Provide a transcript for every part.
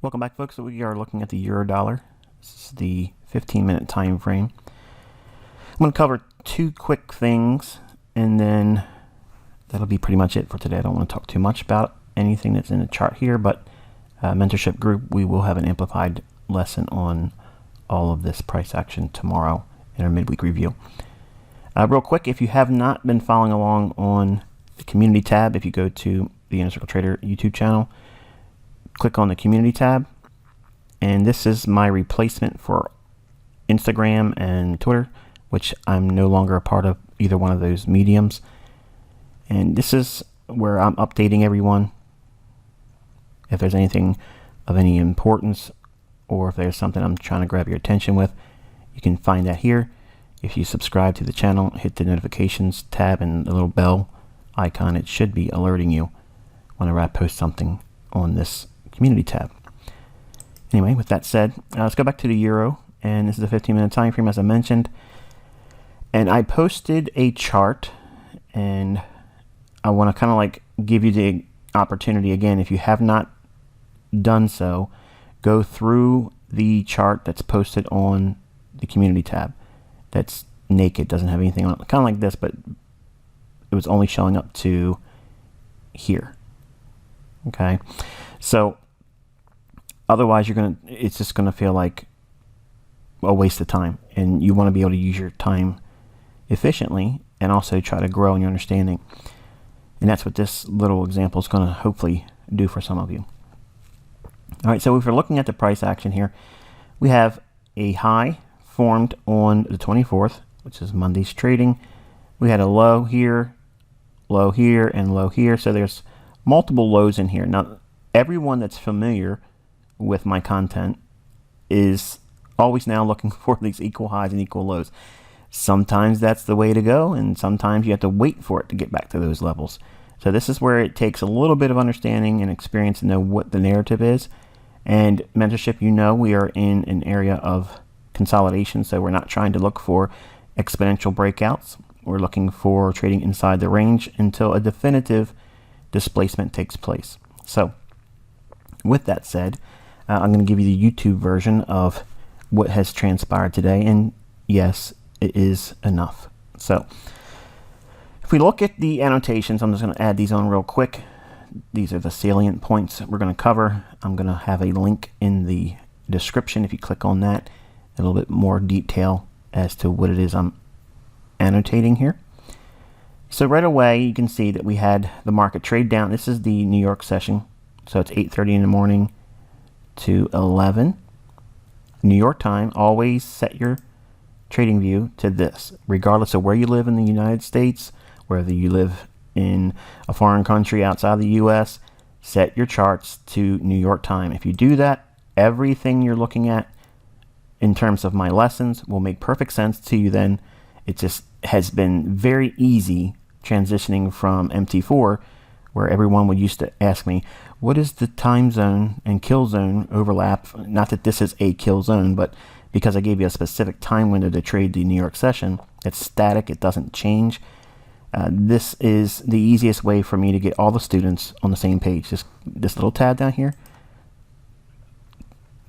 Welcome back, folks. So we are looking at the euro dollar. This is the 15-minute time frame. I'm going to cover two quick things, and then that'll be pretty much it for today. I don't want to talk too much about anything that's in the chart here, but mentorship group, we will have an amplified lesson on all of this price action tomorrow in our midweek review. Real quick, if you have not been following along on the community tab, if you go to the Inner Circle Trader YouTube channel, click on the community tab, and this is my replacement for Instagram and Twitter, which I'm no longer a part of either one of those mediums. And this is where I'm updating everyone. If there's anything of any importance, or if there's something I'm trying to grab your attention with, you can find that here. If you subscribe to the channel, hit the notifications tab and the little bell icon, it should be alerting you whenever I post something on this community tab. Anyway, with that said, let's go back to the euro, and this is a 15-minute time frame, as I mentioned. And I posted a chart, and I want to kind of like give you the opportunity again, if you have not done so, go through the chart that's posted on the community tab. That's naked, doesn't have anything on it, kind of like this, but it was only showing up to here. Okay, so otherwise it's just gonna feel like a waste of time, and you want to be able to use your time efficiently and also try to grow in your understanding. And that's what this little example is going to hopefully do for some of you. All right, so if we're looking at the price action here, we have a high formed on the 24th, which is Monday's trading. We had a low here, and low here. So there's multiple lows in here. Now, everyone that's familiar with my content is always now looking for these equal highs and equal lows. Sometimes that's the way to go, and sometimes you have to wait for it to get back to those levels. So this is where it takes a little bit of understanding and experience to know what the narrative is. And mentorship, you know, we are in an area of consolidation, so we're not trying to look for exponential breakouts. We're looking for trading inside the range until a definitive displacement takes place. So with that said, I'm going to give you the YouTube version of what has transpired today, and yes, it is enough. So if we look at the annotations, I'm just going to add these on real quick. These are the salient points that we're going to cover. I'm going to have a link in the description. If you click on that, a little bit more detail as to what it is I'm annotating here. So right away, you can see that we had the market trade down. This is the New York session. So it's 8:30 in the morning to 11 New York time. Always set your trading view to this, regardless of where you live in the United States, whether you live in a foreign country outside the US, set your charts to New York time. If you do that, everything you're looking at in terms of my lessons will make perfect sense to you. Then it just has been very easy transitioning from MT4, where everyone would used to ask me, what is the time zone and kill zone overlap? Not that this is a kill zone, but because I gave you a specific time window to trade the New York session, it's static, it doesn't change. This is the easiest way for me to get all the students on the same page. Just this little tab down here,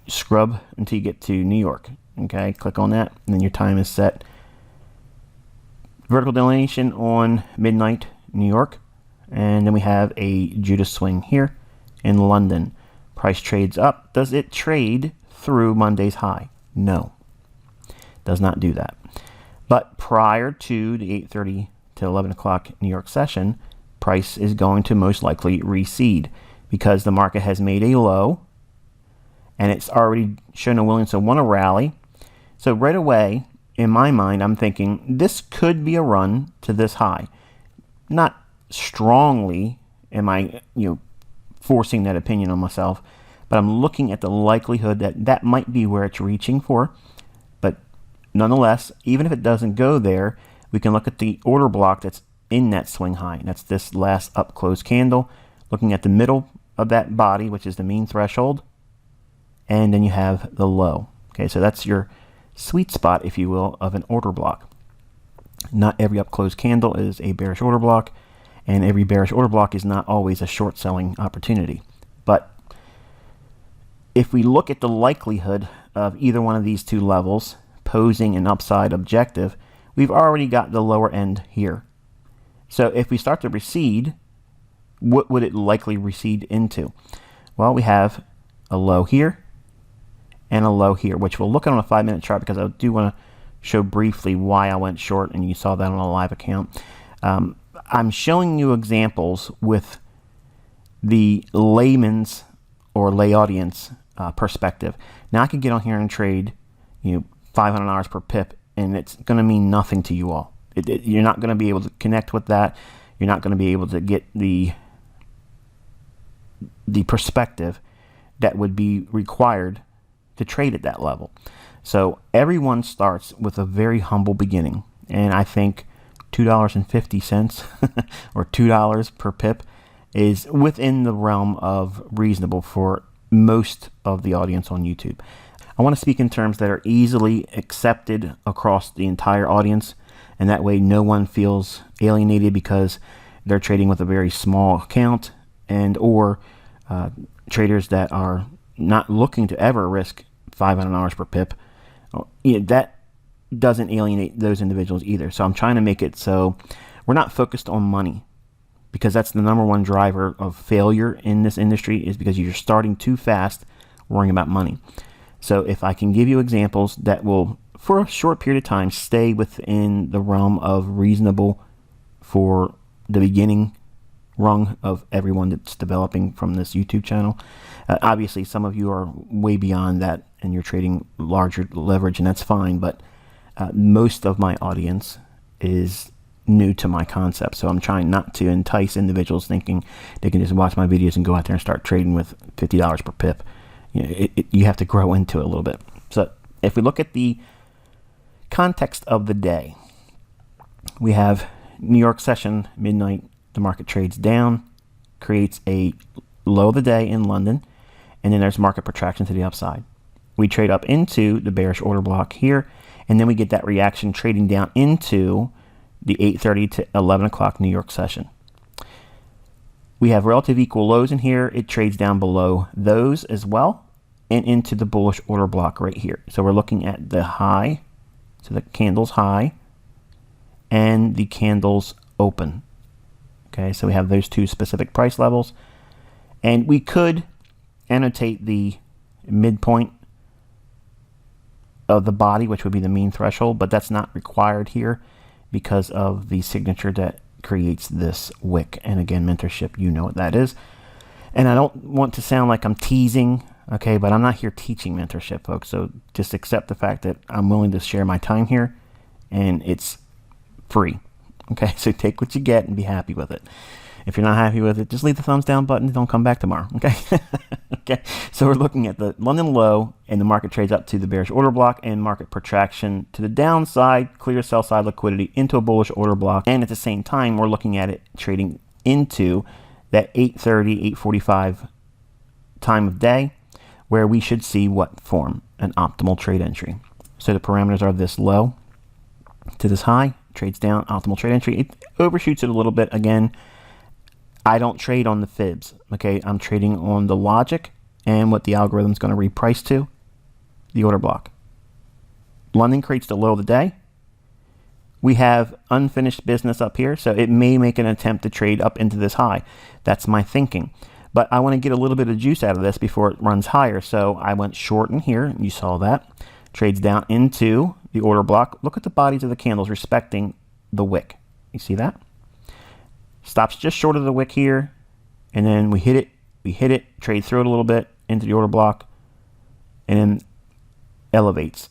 scrub until you get to New York. Okay, click on that, and then your time is set. Vertical delineation on midnight, New York. And then we have a Judas swing here in London. Price trades up. Does it trade through Monday's high? No, does not do that. But prior to the 8:30 to 11 o'clock New York session, price is going to most likely reseed because the market has made a low and it's already shown a willingness to want to rally. So right away, in my mind, I'm thinking this could be a run to this high. Not strongly am I, forcing that opinion on myself, but I'm looking at the likelihood that that might be where it's reaching for. But nonetheless, even if it doesn't go there, we can look at the order block that's in that swing high. That's this last up close candle, looking at the middle of that body, which is the mean threshold, and then you have the low. Okay, so that's your sweet spot, if you will, of an order block. Not every up close candle is a bearish order block, and every bearish order block is not always a short selling opportunity. But if we look at the likelihood of either one of these two levels posing an upside objective, we've already got the lower end here. So if we start to recede, what would it likely recede into? Well, we have a low here and a low here, which we'll look at on a 5-minute chart, because I do want to show briefly why I went short, and you saw that on a live account. I'm showing you examples with the layman's or lay audience perspective. Now I could get on here and trade, $500 per pip, and it's going to mean nothing to you all. You're not going to be able to connect with that. You're not going to be able to get the perspective that would be required to trade at that level. So everyone starts with a very humble beginning, and I think $2.50 or $2 per pip is within the realm of reasonable for most of the audience on YouTube. I want to speak in terms that are easily accepted across the entire audience, and that way no one feels alienated because they're trading with a very small account, and or traders that are not looking to ever risk $500 per pip. That doesn't alienate those individuals either. So I'm trying to make it so we're not focused on money, because that's the number one driver of failure in this industry, is because you're starting too fast worrying about money. So if I can give you examples that will, for a short period of time, stay within the realm of reasonable for the beginning rung of everyone that's developing from this YouTube channel. Obviously, some of you are way beyond that and you're trading larger leverage, and that's fine, but most of my audience is new to my concept. So I'm trying not to entice individuals thinking they can just watch my videos and go out there and start trading with $50 per pip. You have to grow into it a little bit. So if we look at the context of the day, we have New York session, midnight, the market trades down, creates a low of the day in London, and then there's market protraction to the upside. We trade up into the bearish order block here, and then we get that reaction trading down into the 8:30 to 11 o'clock New York session. We have relative equal lows in here. It trades down below those as well and into the bullish order block right here. So we're looking at the high, so the candle's high, and the candle's open. Okay, so we have those two specific price levels. And we could annotate the midpoint of the body, which would be the mean threshold, but that's not required here because of the signature that creates this wick. And again, mentorship, you know what that is. And I don't want to sound like I'm teasing, okay, but I'm not here teaching mentorship, folks. So just accept the fact that I'm willing to share my time here, and it's free. Okay, so take what you get and be happy with it. If you're not happy with it, just leave the thumbs down button and don't come back tomorrow. Okay. Okay, so we're looking at the London low, and the market trades up to the bearish order block, and market protraction to the downside, clear sell side liquidity into a bullish order block. And at the same time, we're looking at it trading into that 8:30, 8:45 time of day, where we should see what form? An optimal trade entry. So the parameters are this low to this high, trades down, optimal trade entry. It overshoots it a little bit. Again, I don't trade on the fibs, okay? I'm trading on the logic and what the algorithm's going to reprice to, the order block. London creates the low of the day. We have unfinished business up here, so it may make an attempt to trade up into this high. That's my thinking. But I want to get a little bit of juice out of this before it runs higher, so I went short in here, and you saw that. Trades down into the order block. Look at the bodies of the candles respecting the wick. You see that? Stops just short of the wick here, and then we hit it, trade through it a little bit into the order block, and then elevates.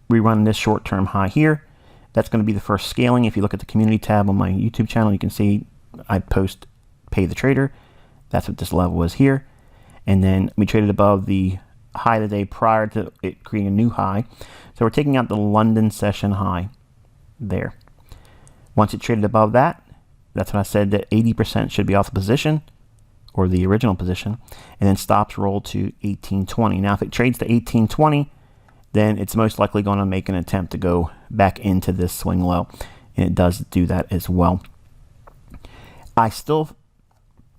We run this short-term high here. That's going to be the first scaling. If you look at the community tab on my YouTube channel, you can see I post Pay the Trader. That's what this level was here. And then we traded above the high of the day prior to it creating a new high. So we're taking out the London session high there. Once it traded above that, that's when I said that 80% should be off the position, or the original position, and then stops roll to 1820. Now, if it trades to 1820, then it's most likely going to make an attempt to go back into this swing low, and it does do that as well. I still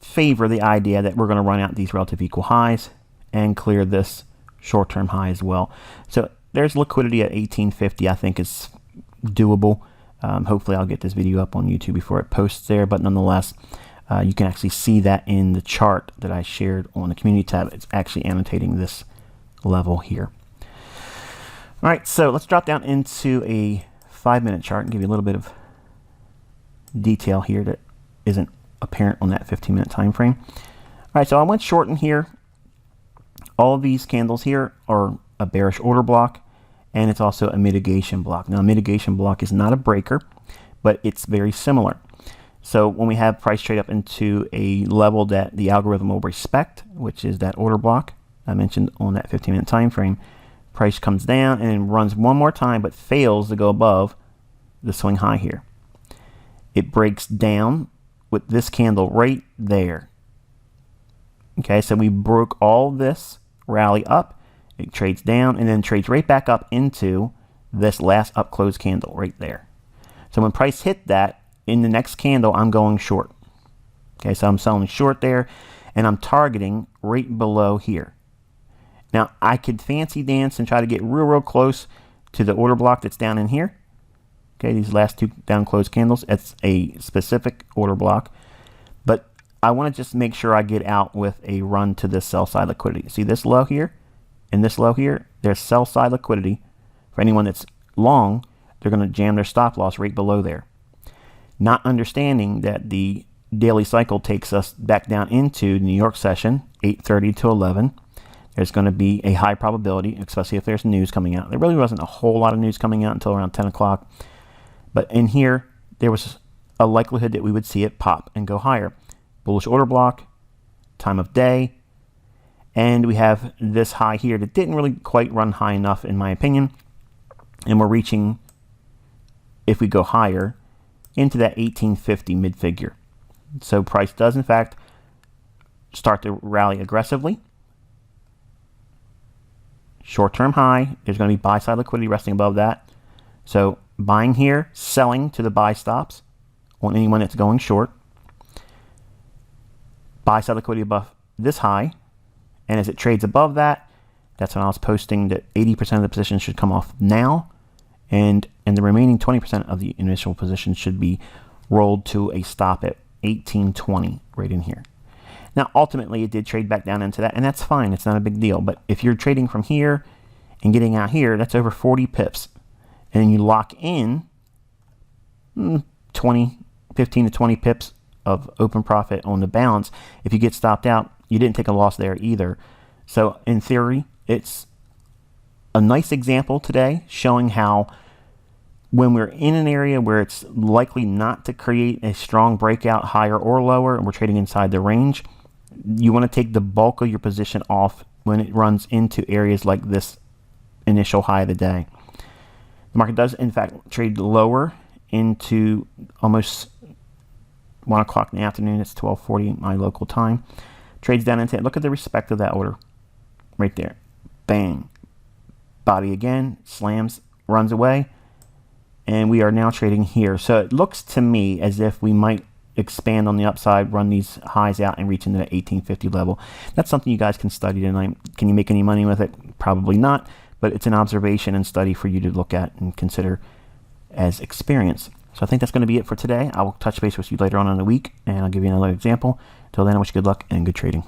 favor the idea that we're going to run out these relative equal highs, and clear this short-term high as well. So there's liquidity at 1850. I think is doable. Hopefully I'll get this video up on YouTube before it posts there, but nonetheless, you can actually see that in the chart that I shared on the community tab. It's actually annotating this level here. All right, so let's drop down into a 5-minute chart and give you a little bit of detail here that isn't apparent on that 15-minute time frame. All right, so I went short in here. All of these candles here are a bearish order block, and it's also a mitigation block. Now, a mitigation block is not a breaker, but it's very similar. So when we have price trade up into a level that the algorithm will respect, which is that order block I mentioned on that 15-minute time frame, price comes down and runs one more time, but fails to go above the swing high here. It breaks down with this candle right there. Okay, so we broke all this rally up. It trades down and then trades right back up into this last up close candle right there. So when price hit that, in the next candle, I'm going short. Okay, so I'm selling short there, and I'm targeting right below here. Now, I could fancy dance and try to get real close to the order block that's down in here. Okay, these last two down close candles, it's a specific order block. But I want to just make sure I get out with a run to this sell side liquidity. See this low here and this low here? There's sell side liquidity. For anyone that's long, they're going to jam their stop loss right below there. Not understanding that the daily cycle takes us back down into the New York session, 8:30 to 11. There's going to be a high probability, especially if there's news coming out. There really wasn't a whole lot of news coming out until around 10 o'clock. But in here, there was a likelihood that we would see it pop and go higher. Bullish order block, time of day, and we have this high here that didn't really quite run high enough in my opinion. And we're reaching, if we go higher, into that 1850 mid-figure. So price does in fact start to rally aggressively. Short-term high, there's going to be buy-side liquidity resting above that. So buying here, selling to the buy stops on anyone that's going short. Buy-side liquidity above this high, and as it trades above that, that's when I was posting that 80% of the positions should come off now, and the remaining 20% of the initial position should be rolled to a stop at 1820 right in here. Now, ultimately, it did trade back down into that, and that's fine. It's not a big deal. But if you're trading from here and getting out here, that's over 40 pips. And then you lock in 15 to 20 pips of open profit on the balance. If you get stopped out, you didn't take a loss there either. So in theory, it's a nice example today showing how when we're in an area where it's likely not to create a strong breakout higher or lower, and we're trading inside the range, you want to take the bulk of your position off when it runs into areas like this initial high of the day. The market does, in fact, trade lower into almost 1 o'clock in the afternoon. It's 12:40 my local time. Trades down into it. Look at the respect of that order right there. Bang. Body again, slams, runs away, and we are now trading here. So it looks to me as if we might expand on the upside, run these highs out, and reach into that 1850 level. That's something you guys can study tonight. Can you make any money with it? Probably not, but it's an observation and study for you to look at and consider as experience. So I think that's going to be it for today. I will touch base with you later on in the week, and I'll give you another example. Till then, I wish you good luck and good trading.